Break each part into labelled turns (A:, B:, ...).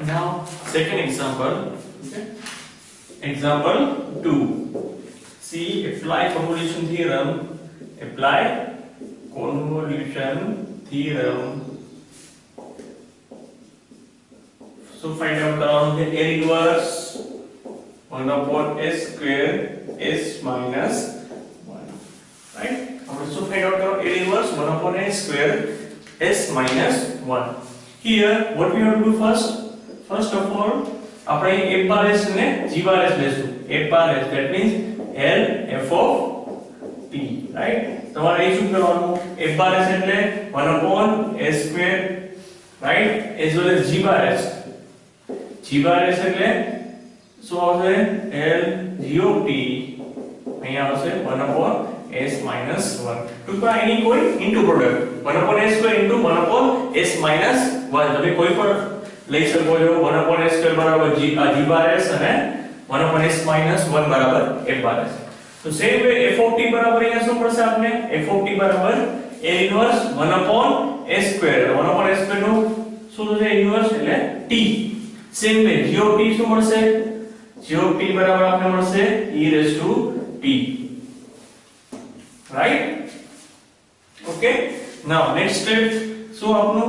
A: Now, second example. Okay. Example 2. See, apply convolution theorem. Apply convolution theorem. So find out the L inverse 1 upon S square S minus 1. Right? So find out the L inverse 1 upon S square S minus 1. Here, what we have to do first? First of all, આપણે f bar s ને g bar s લેશું. f bar s that means L f of t, right? તમારે એ શું કરવાનું? f bar s એટલે 1 upon s square, right? as well as g bar s. g bar s એટલે શું આવશે? L g of t અહીંયા આવશે 1 upon s minus 1. ટૂંકમાં એની કોઈ into product 1 upon s square into 1 upon s minus 1. તમે કોઈ પણ લઈ શકો છો 1 upon s square બરાબર g bar s અને 1 upon s minus 1 બરાબર f bar s. તો same way f of t બરાબર અહીંયા શું પડશે આપને? f of t બરાબર a inverse 1 upon s square. 1 upon s square નું શું થશે? inverse એટલે t. Same way g of t શું મળશે? g of t બરાબર આપને મળશે e raised to t. right? okay, now next step શું આપનું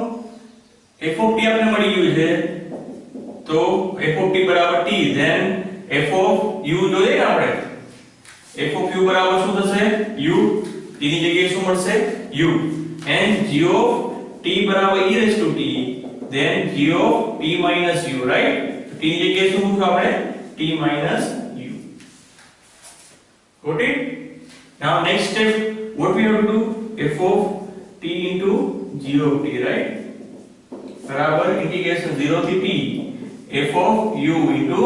A: f of t આપને મળી ગયું છે. તો f of t બરાબર t, then f of u જોઈએ ને આપણે. f of u બરાબર શું થશે? u t ની જગ્યાએ શું મળશે? u. and g of t બરાબર e raised to t, then g of t minus u, right? t ની જગ્યાએ શું મૂક્યું આપણે? t minus u. got it? now next step, what we have to do? f of t into g of t, right? बराबर integration 0 થી t f of u into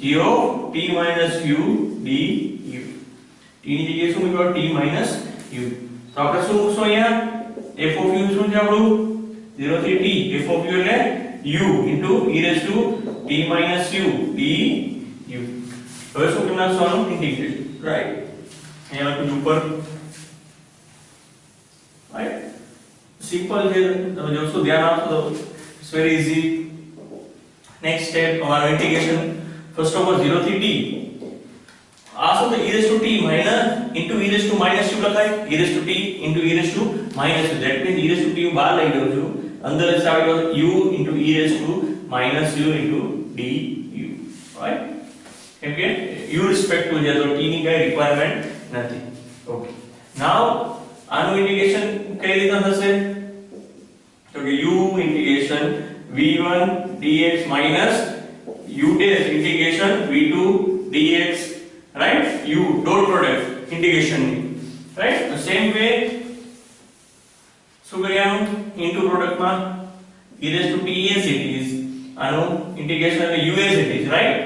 A: g of t minus u du. t ની જગ્યાએ શું મૂક્યું? t minus u. તો આપણે શું મૂકશું અહીંયા? f of u શું છે આપણું? 0 થી t f of u એટલે u into e raised to t minus u du. હવે શું કરી નાખવાનું? Integrate, right? અહીંયા લખું ઉપર, રાઈટ? સિમ્પલ છે, તમે જોશો ધ્યાન આપશો તો it's very easy. next step, our integration first of all 0 થી t આ શું છે? e raised to t minus into e raised to minus u લખાય. e raised to t into e raised to minus u, that means e raised to t હું બહાર લઈ લઉં છું. અંદર જ આવી ગયો u into e raised to minus u into du, right? કેમ કે u respective છે તો t ની કઈ રિક્વાયરમેન્ટ નથી. ઓકે, નાઉ આનું ઇન્ટિગ્રેશન કઈ રીતે થશે? તો કે u integration v1 dx minus u dash integration v2 dx, right? u dot product integration ની, right? the same way શું કર્યાનું into product માં e raised to t as it is, આનું integration એટલે u as it is, right?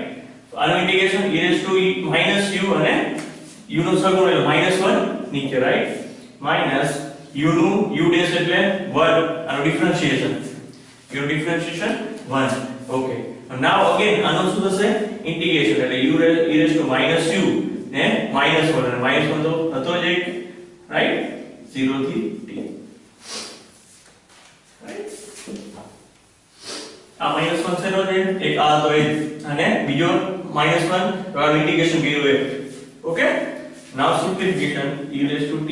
A: તો આનું integration e raised to minus u અને u નો સગુણ એટલે -1 નીચે, right? minus u નું u dash એટલે 1, આનો differentiation, u differentiation 1. Okay, now again આનો શું થશે? ઇન્ટિગ્રેશન એટલે u e raised to minus u ને -1 અને -1 તો હતો જ એક, રાઈટ? 0 થી t, રાઈટ? આ -1 છે નો છે એક આ તો એ અને બીજો -1 તો આ ઇન્ટિગ્રેશન કર્યું એ. Okay, now simplification e raised to t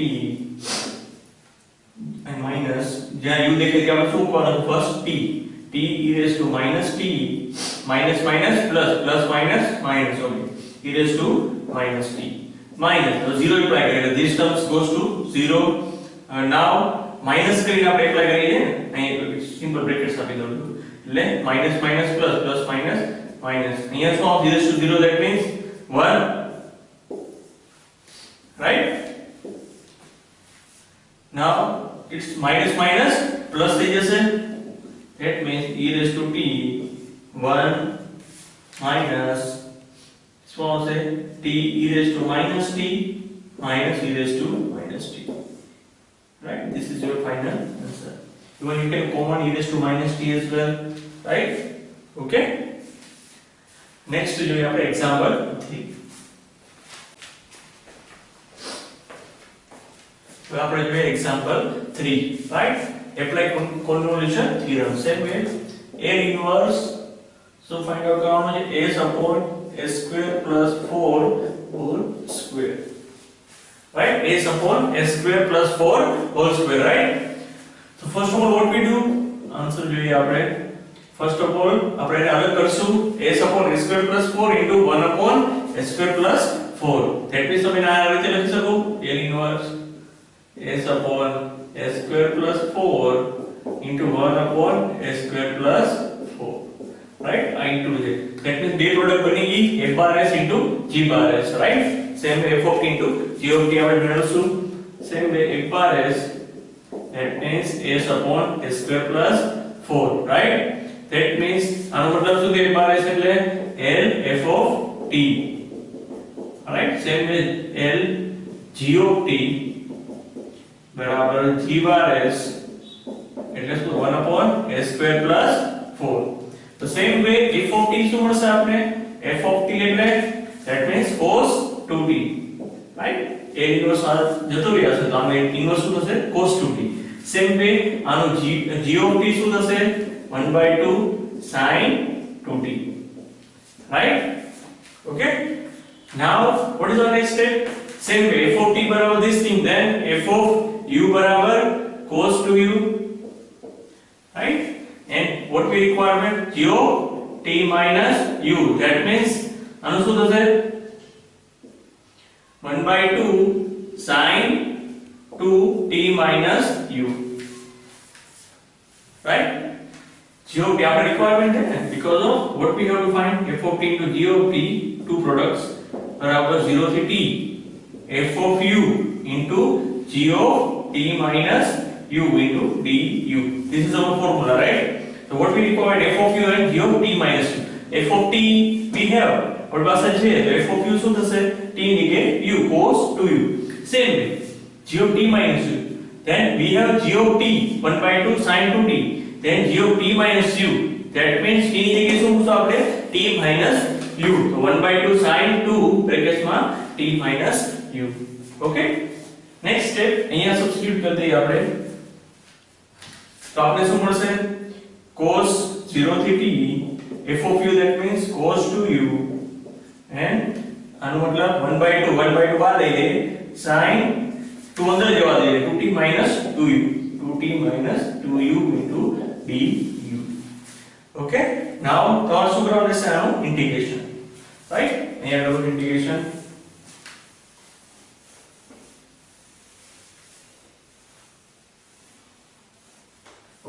A: and minus જ્યાં u દેખે ત્યાં આપણે શું કરવાનું? First t e raised to minus t minus minus plus plus minus minus, okay, e raised to minus t minus તો 0 apply કરીએ this terms goes to 0. now minus કરીને આપણે એપ્લાય કરીએ અહીં સિમ્પલ બ્રેકેટ્સ આપી દઉં છું એટલે minus minus plus plus minus minus. અહીંયા શું આવશે? e raised to 0, that means 1, right? now it's minus minus plus થઈ જશે, that means e raised to t 1 minus શું આવશે? t e raised to minus t minus e raised to minus t, right? this is your final answer. Even you can common e raised to minus t as well, right? okay, next જોઈએ આપણે example 3. હવે આપણે જોઈએ example 3, right? apply convolution theorem. Same way, A inverse So find out કરવાનું છે s upon s square plus 4 whole square. Right? s upon s square plus 4 whole square, right? So first of all what we do? Answer જોઈએ આપણે. First of all આપણે એને અલગ કરશું s upon s square plus 4 into 1 upon s square plus 4. That means તમે આ રીતે લખી શકો l inverse s upon s square plus 4 into 1 upon s square plus 4. Right? I into j. That means બે પ્રોડક્ટ બની ગઈ f bar s into g bar s. Right? Same way f of t into g of t આપણે મેળવશું. Same way f bar s, that means s upon s square plus 4. Right? That means આનો મતલબ શું કે f bar s એટલે l f of t. Alright? Same way l g of t બરાબર g bar s એટલે શું 1 upon s square plus 4. The same way f of t શું મળશે આપણે f of t એટલે that means cos 2t. Right? a inverse જતો રહ્યા છે તો આનો inverse શું થશે cos 2t. Same way આનો g of t શું થશે 1/2 sin 2t. Right? Okay? Now what is our next step? Same way f of t બરાબર this thing, then f of u બરાબર cos 2u. Right? And what we requirement g of t minus u, that means આનું શું થશે 1/2 sin 2t minus u. Right? G of t our requirement है because of what we have to find f of t into g of t, two products बराबर 0 से t, f of u into g of t minus u into du. This is our formula, right? So what we require f of u and g of t minus u. F of t we have और पास है तो f of u શું થશે t નીચે u cos 2u. Same way g of t minus u, then we have g of t 1/2 sin 2t, then g of t minus u, that means t ની જગ્યાએ શું મૂકશું આપણે t minus u. So 1/2 sin 2 brackets માં t minus u. Okay? Next step અહીંયા substitute કરી દઈએ આપણે તો આપણે શું મળશે cos 0 થી t f of u, that means cos 2u, and આનો મતલબ 1/2 બહાર લઈ લઈએ sin 2 અંદર જવા દઈએ 2t minus 2u, 2t minus 2u into du. Okay? Now તમારે શું કરવાનું રહેશે આનું integration. Right? અહીંયા double integration.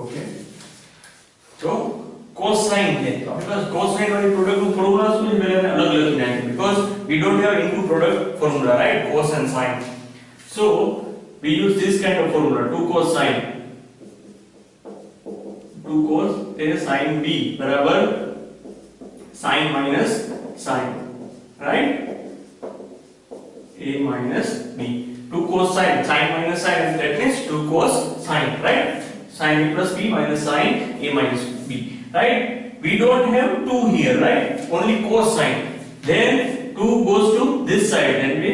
A: Okay? So cosine है तो अपने पास cosine वाली प्रोडक्ट को फॉर्मूला उसमें मैंने अलग अलग लिखना है because we don't have into product formula, right? Cos and sine. So we use this kind of formula 2 cos sine, 2 cos then sin b बराबर sin minus sin, right? a minus b. 2 cos sine, sin minus sin, that means 2 cos sine, right? Sin a plus b minus sin a minus b. Right? We don't have 2 here, right? Only cosine. Then 2 goes to this side, then we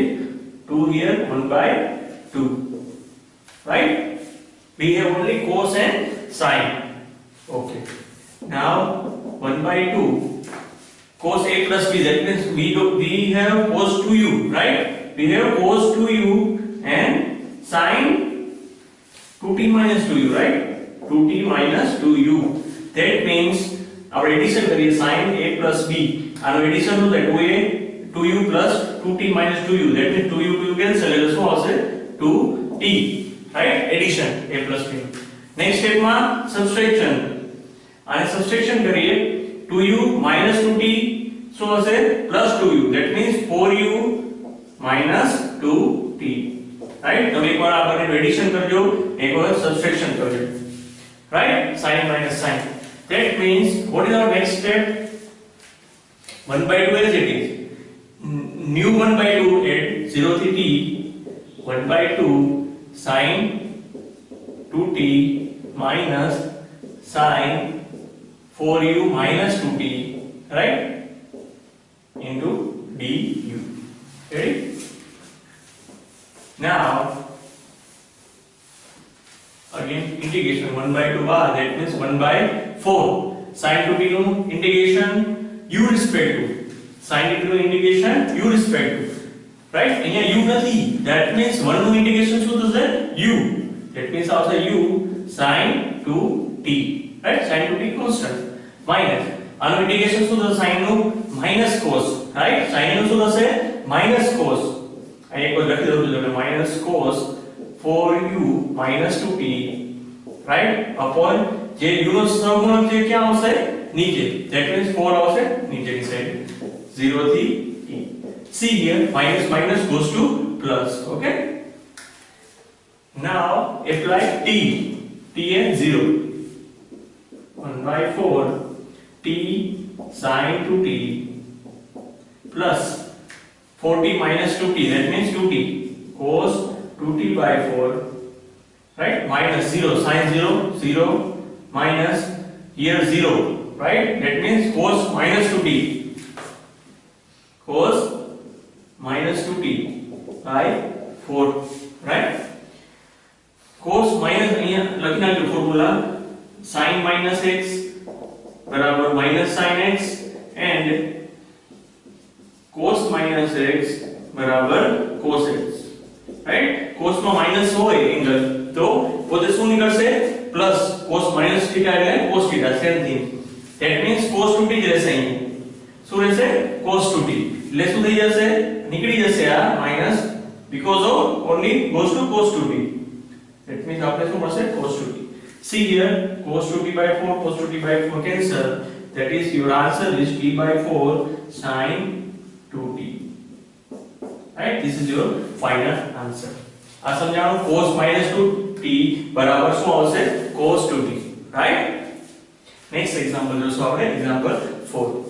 A: 2 here 1/2. Right? We have only cos and sine. Okay. Now 1/2 cos a plus b, that means we have cos 2u, right? We have cos 2u and sin 2t minus 2u, right? 2t minus 2u. That means our addition करिए sin a plus b. Our addition होता है 2a 2u plus 2t minus 2u. That means 2u 2u cancel. એટલે શું આવશે 2t. Right? Addition a plus b. Next step માં subtraction. આને subtraction કરીએ 2u minus 2t શું હશે plus 2u. That means 4u minus 2t. Right? તમે એકવાર આ બંનેનું addition કરજો, એકવાર subtraction કરજો. Right? Sin minus sin. That means what is our next step? 1/2 as it is. New 1/2 at 0 to t, 1/2 sin 2t minus sin 4u minus 2t, right? Into du. Ready? Now again integration 1/2 bar, that means 1/4 sin 2t નું integration u respect to sin 2t નું integration u respect to, right. અહીંયા u નથી, that means 1 નું integration શું થશે? u, that means આવશે u sin 2t, right. sin 2t constant minus આનું integration શું થશે? sin નું માઈનસ cos, રાઈટ. sin નું શું થશે? Minus cos. અહીં એક વાર લખી દઉં છું એટલે minus cos 4u minus 2t, right, upon જે u નો સહગુણક છે ક્યાં આવશે? નીચે, that means 4 આવશે નીચેની સાઈડ 0 થી t. See here, minus minus goes to plus, okay. Now apply t at 0, 1 by 4 t sin 2t plus 4t minus 2t, that means 2t cos 2t by 4, right, minus 0 sin 0 0 minus here 0, right, that means cos minus 2t, cos minus 2t by 4, right. cos minus અહીંયા લખી નાખ્યું formula sin minus x બરાબર minus sin x and cos minus x બરાબર cos x, right. cos માં minus હોય angle તો પોતે શું નીકળશે? પ્લસ cos minus θ એટલે cos θ, same thing. That means cos 2t જ રહેશે. અહીં શું રહેશે? cos 2t એટલે શું થઈ જશે? નીકળી જશે આ minus because of only goes to cos 2t. That means આપણે શું મળશે? cos 2t. See here, cos 2t by 4, cos 2t by 4 cancel. That is your answer is t by 4 sin 2t. Right, this is your final answer. આ સમજાણું cos minus 2t બરાબર શું આવશે? cos 2t, right. Next example જોશું આપણે, example 4.